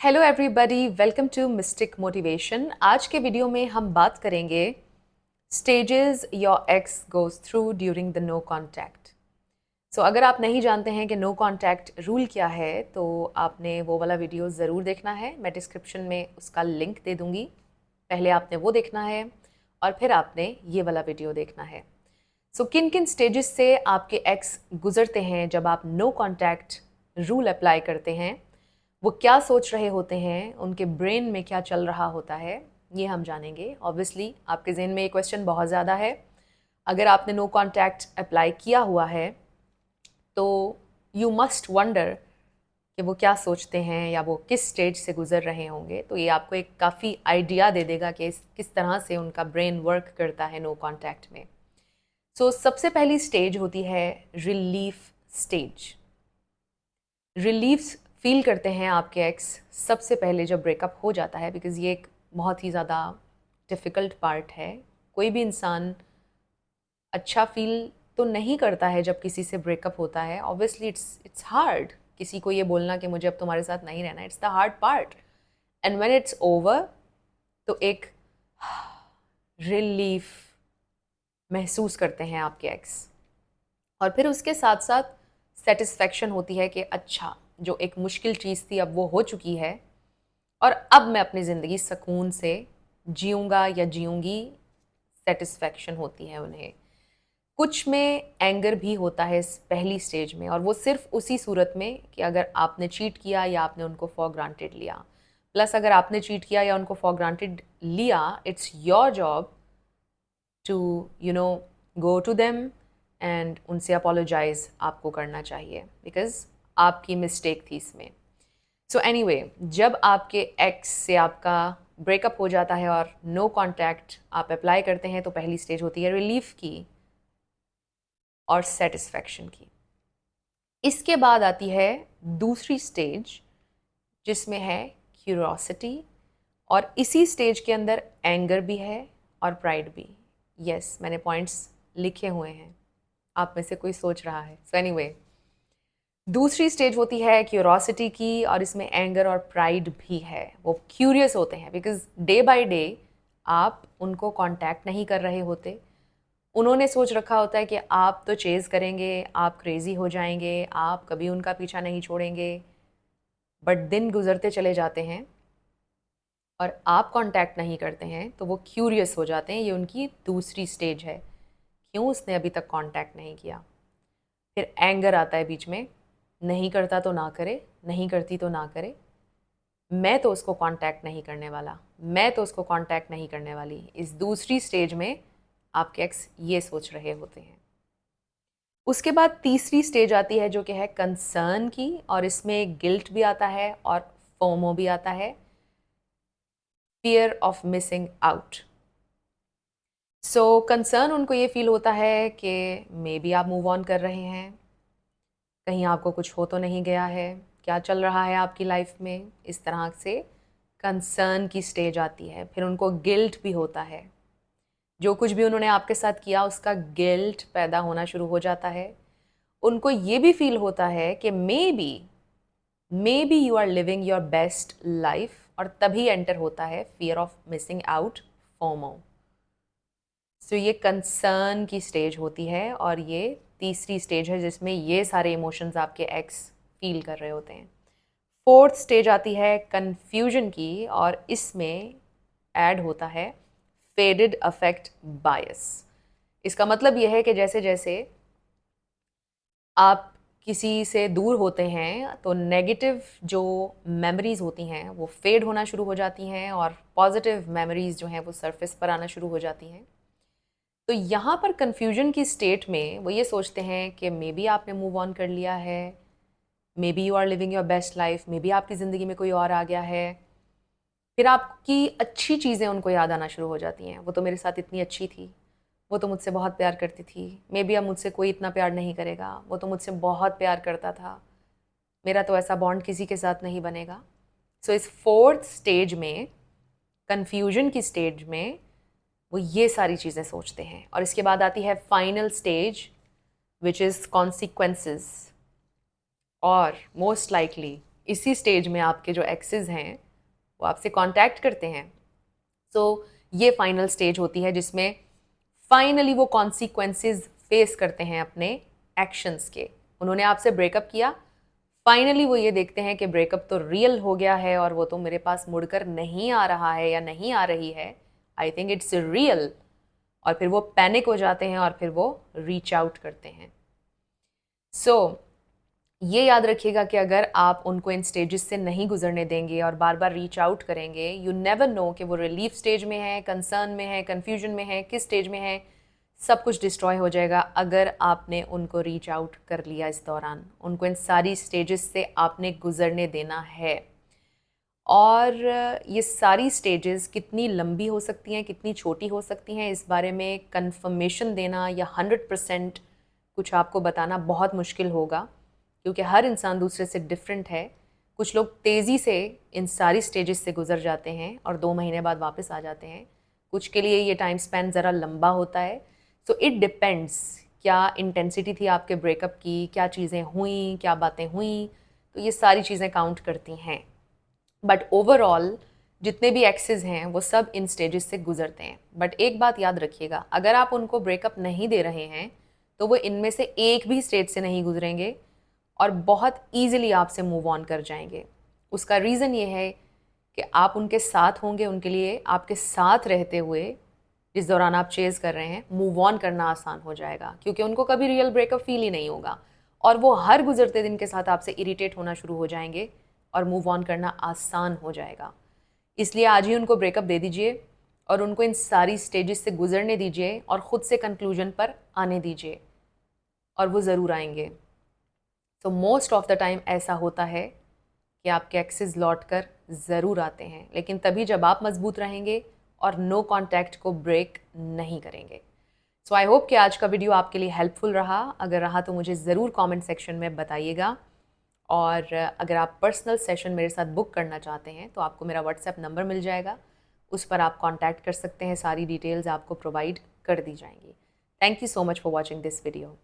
Hello everybody, welcome to mystic motivation. आज के video में हम बात करेंगे stages your ex goes through during the no contact. So अगर आप नहीं जानते हैं कि नो कॉन्टैक्ट रूल क्या है तो आपने वो वाला वीडियो ज़रूर देखना है। मैं डिस्क्रिप्शन में उसका लिंक दे दूँगी। पहले आपने वो देखना है और फिर आपने ये वाला वीडियो देखना है। सो किन किन स्टेजेस से आपके एक्स गुजरते हैं जब आप नो कॉन्टैक्ट रूल अप्लाई करते हैं, वो क्या सोच रहे होते हैं, उनके ब्रेन में क्या चल रहा होता है, ये हम जानेंगे। ऑब्वियसली आपके जहन में ये क्वेश्चन बहुत ज़्यादा है। अगर आपने नो कॉन्टैक्ट अप्लाई किया हुआ है तो यू मस्ट वंडर कि वो क्या सोचते हैं या वो किस स्टेज से गुजर रहे होंगे। तो ये आपको एक काफ़ी आइडिया दे देगा कि किस तरह से उनका ब्रेन वर्क करता है नो कॉन्टैक्ट में। सो सबसे पहली स्टेज होती है रिलीफ स्टेज। रिलीफ फील करते हैं आपके एक्स सबसे पहले जब ब्रेकअप हो जाता है, बिकॉज़ ये एक बहुत ही ज़्यादा डिफ़िकल्ट पार्ट है। कोई भी इंसान अच्छा फील तो नहीं करता है जब किसी से ब्रेकअप होता है। ऑब्वियसली इट्स हार्ड किसी को ये बोलना कि मुझे अब तुम्हारे साथ नहीं रहना। It's the hard part and when it's over तो एक रिलीफ महसूस करते हैं आपके एक्स। और फिर उसके साथ साथ सेटिस्फेक्शन होती है कि अच्छा, जो एक मुश्किल चीज़ थी अब वो हो चुकी है और अब मैं अपनी ज़िंदगी सुकून से जीऊँगा या जीऊँगी। सेटिस्फेक्शन होती है उन्हें। कुछ में एंगर भी होता है इस पहली स्टेज में, और वो सिर्फ उसी सूरत में कि अगर आपने चीट किया या आपने उनको फॉर ग्रांटेड लिया। प्लस अगर आपने चीट किया या उनको फॉर ग्रांटेड लिया, it's your job to go to them and उनसे अपोलोजाइज़ आपको करना चाहिए, बिकॉज़ आपकी मिस्टेक थी इसमें। सो एनीवे, जब आपके एक्स से आपका ब्रेकअप हो जाता है और नो कॉन्टैक्ट आप अप्लाई करते हैं तो पहली स्टेज होती है रिलीफ की और सेटिस्फैक्शन की। इसके बाद आती है दूसरी स्टेज, जिसमें है क्यूरोसिटी, और इसी स्टेज के अंदर एंगर भी है और प्राइड भी। यस, मैंने पॉइंट्स लिखे हुए हैं, आप में से कोई सोच रहा है। सो एनीवे, दूसरी स्टेज होती है क्यूरोसिटी की, और इसमें एंगर और प्राइड भी है। वो क्यूरियस होते हैं बिकॉज डे बाय डे आप उनको कांटेक्ट नहीं कर रहे होते। उन्होंने सोच रखा होता है कि आप तो चेज़ करेंगे, आप क्रेज़ी हो जाएंगे, आप कभी उनका पीछा नहीं छोड़ेंगे। बट दिन गुजरते चले जाते हैं और आप कांटेक्ट नहीं करते हैं तो वो क्यूरियस हो जाते हैं। ये उनकी दूसरी स्टेज है, क्यों उसने अभी तक कांटेक्ट नहीं किया। फिर एंगर आता है बीच में, नहीं करता तो ना करे, नहीं करती तो ना करे, मैं तो उसको कांटेक्ट नहीं करने वाला, मैं तो उसको कांटेक्ट नहीं करने वाली। इस दूसरी स्टेज में आपके एक्स ये सोच रहे होते हैं। उसके बाद तीसरी स्टेज आती है जो कि है कंसर्न की, और इसमें गिल्ट भी आता है और फोमो भी आता है, fear of missing out. So concern उनको ये फील होता है कि मे बी आप मूव ऑन कर रहे हैं, कहीं आपको कुछ हो तो नहीं गया है, क्या चल रहा है आपकी लाइफ में, इस तरह से कंसर्न की स्टेज आती है। फिर उनको गिल्ट भी होता है, जो कुछ भी उन्होंने आपके साथ किया उसका गिल्ट पैदा होना शुरू हो जाता है। उनको ये भी फील होता है कि may be you are living your best life, और तभी एंटर होता है fear of missing out, FOMO. So ये कंसर्न की स्टेज होती है, और ये तीसरी स्टेज है जिसमें ये सारे इमोशंस आपके एक्स फील कर रहे होते हैं। फोर्थ स्टेज आती है कन्फ्यूजन की, और इसमें ऐड होता है फेडेड अफेक्ट बायस। इसका मतलब यह है कि जैसे जैसे आप किसी से दूर होते हैं तो नेगेटिव जो मेमोरीज़ होती हैं वो फेड होना शुरू हो जाती हैं, और पॉजिटिव मेमोरीज़ जो हैं वो सरफेस पर आना शुरू हो जाती हैं। तो यहाँ पर कन्फ्यूजन की स्टेट में वो ये सोचते हैं कि मे बी आपने मूव ऑन कर लिया है, may B you are living your best life, may be आपकी ज़िंदगी में कोई और आ गया है। फिर आपकी अच्छी चीज़ें उनको याद आना शुरू हो जाती हैं। वो तो मेरे साथ इतनी अच्छी थी, वो तो मुझसे बहुत प्यार करती थी, मे बी अब मुझसे कोई इतना प्यार नहीं करेगा, वो तो मुझसे बहुत प्यार करता था, मेरा तो ऐसा बॉन्ड किसी के साथ नहीं बनेगा। सो इस फोर्थ स्टेज में, कन्फ्यूजन की स्टेज में, वो ये सारी चीज़ें सोचते हैं। और इसके बाद आती है final stage which is consequences, और मोस्ट लाइकली इसी स्टेज में आपके जो एक्सेस हैं वो आपसे कांटेक्ट करते हैं। सो ये फाइनल स्टेज होती है जिसमें फाइनली वो कॉन्सिक्वेंसेस फेस करते हैं अपने एक्शंस के। उन्होंने आपसे ब्रेकअप किया, फाइनली वो ये देखते हैं कि ब्रेकअप तो रियल हो गया है और वो तो मेरे पास मुड़कर नहीं आ रहा है या नहीं आ रही है, आई थिंक इट्स रियल। और फिर वो पैनिक हो जाते हैं और फिर वो रीच आउट करते हैं। सो ये याद रखिएगा कि अगर आप उनको इन स्टेजेस से नहीं गुजरने देंगे और बार बार रीच आउट करेंगे, यू नेवर नो कि वो रिलीफ स्टेज में है, कंसर्न में है, कन्फ्यूजन में है, किस स्टेज में है, सब कुछ डिस्ट्रॉय हो जाएगा अगर आपने उनको रीच आउट कर लिया। इस दौरान उनको इन सारी स्टेजेस से आपने गुजरने देना है। और ये सारी स्टेजेस कितनी लंबी हो सकती हैं, कितनी छोटी हो सकती हैं, इस बारे में कंफर्मेशन देना या 100% कुछ आपको बताना बहुत मुश्किल होगा, क्योंकि हर इंसान दूसरे से डिफरेंट है। कुछ लोग तेज़ी से इन सारी स्टेजेस से गुजर जाते हैं और 2 महीने बाद वापस आ जाते हैं। कुछ के लिए ये टाइम स्पैन ज़रा लंबा होता है। सो इट डिपेंड्स, क्या इंटेंसिटी थी आपके ब्रेकअप की, क्या चीज़ें हुई, क्या बातें हुई, तो ये सारी चीज़ें काउंट करती हैं। बट ओवरऑल जितने भी एक्सेस हैं वो सब इन स्टेजेस से गुजरते हैं। बट एक बात याद रखिएगा, अगर आप उनको ब्रेकअप नहीं दे रहे हैं तो वो इनमें से एक भी स्टेज से नहीं गुजरेंगे और बहुत ईजिली आपसे मूव ऑन कर जाएंगे। उसका रीज़न ये है कि आप उनके साथ होंगे, उनके लिए आपके साथ रहते हुए जिस दौरान आप चेज़ कर रहे हैं, मूव ऑन करना आसान हो जाएगा, क्योंकि उनको कभी रियल ब्रेकअप फील ही नहीं होगा और वो हर गुजरते दिन के साथ आपसे इरिटेट होना शुरू हो जाएंगे और मूव ऑन करना आसान हो जाएगा। इसलिए आज ही उनको ब्रेकअप दे दीजिए और उनको इन सारी स्टेजेस से गुजरने दीजिए और ख़ुद से कंक्लूजन पर आने दीजिए, और वो ज़रूर आएंगे। तो मोस्ट ऑफ द टाइम ऐसा होता है कि आपके एक्सेस लौट कर ज़रूर आते हैं, लेकिन तभी जब आप मजबूत रहेंगे और नो कॉन्टैक्ट को ब्रेक नहीं करेंगे। सो आई होप कि आज का वीडियो आपके लिए हेल्पफुल रहा। अगर रहा तो मुझे ज़रूर कमेंट सेक्शन में बताइएगा। और अगर आप पर्सनल सेशन मेरे साथ बुक करना चाहते हैं तो आपको मेरा व्हाट्सएप नंबर मिल जाएगा, उस पर आप कांटेक्ट कर सकते हैं, सारी डिटेल्स आपको प्रोवाइड कर दी जाएंगी। Thank you so much for watching this video.